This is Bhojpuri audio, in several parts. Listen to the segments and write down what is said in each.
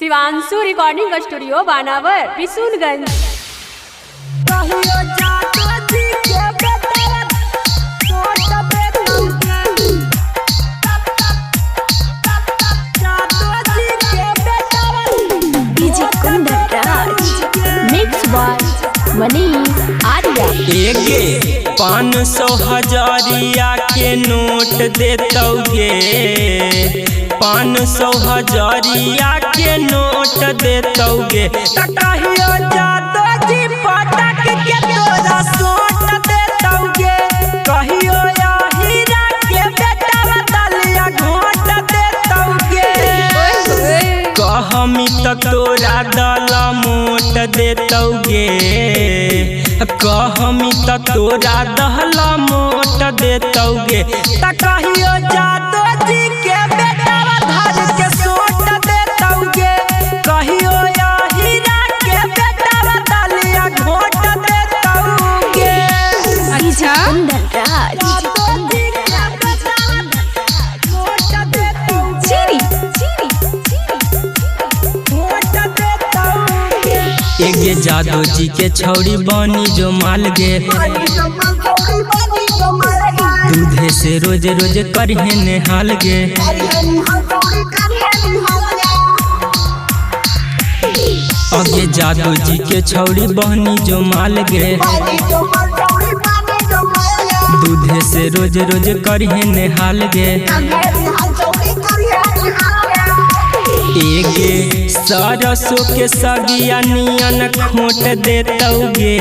शिवांशु रिकॉर्डिंग स्टूडियो बानावर बिशुनगंज। एगे 500 हजारिया के नोट देतौगे, 500 हजारिया के नोट देतौगे। कहियो जादो जी पटक के तोरा सोट देतौगे, कहियो या हीरा के बेटा बदलिया घोट देतौगे। कहमी त तोरा दल मोट देतौगे, कहमी त तोरा दहला मोट देतौगे। त कहियो जादो जी के बेटा धर के सोट देतौगे, कहियो या हीरा के बेटा बदलिया घोट देतौगे। अच्छा एगे जादो जी के छौड़ी बनी जो माल गे, दूधे से रोज रोज करहे नेहाल गे। अगे जादो जी के छौड़ी बहनी जो माल गे, दूधे से रोज रोज करहे नेहाल गे। एगे सरसों के सगिया नियन खोट देतौगे,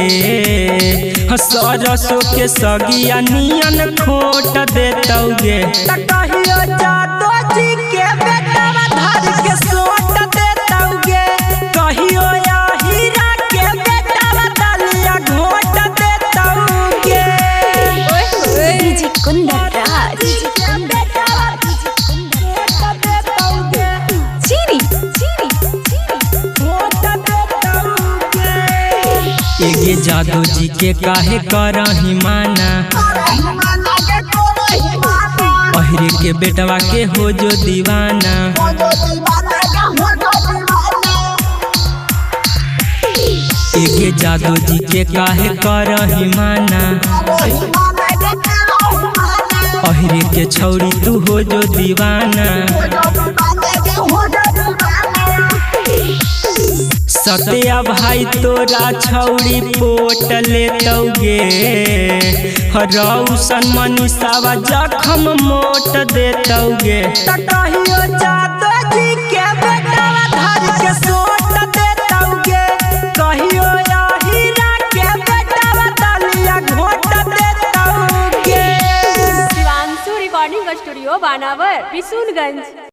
सरसों के सगिया नियन खोट देतौगे। त कहियो जादो जी के बेटा धर के सोट देतौगे, कहियो या हीरा के बेटा बदलिया घोट देतौगे। एगे जादो जी के काहे करही माना, अहिरे के बेटवा के हो जो दीवाना। एगे जादो जी के काहे करही माना, अहिरे के छौड़ी तू हो जो दीवाना। सत्या भाई तोरा छौड़ी पोट लेतौगे, रौशन मनीषावा जखम मोट देतौगे। त कहियो जादो जी के बेटा धर के सोट देतौगे, कहियो या हीरा के बेटा बदलिया घोट देतौगे। शिवांशु रिकॉर्डिंग स्टूडियो बानावर बिशुनगंज।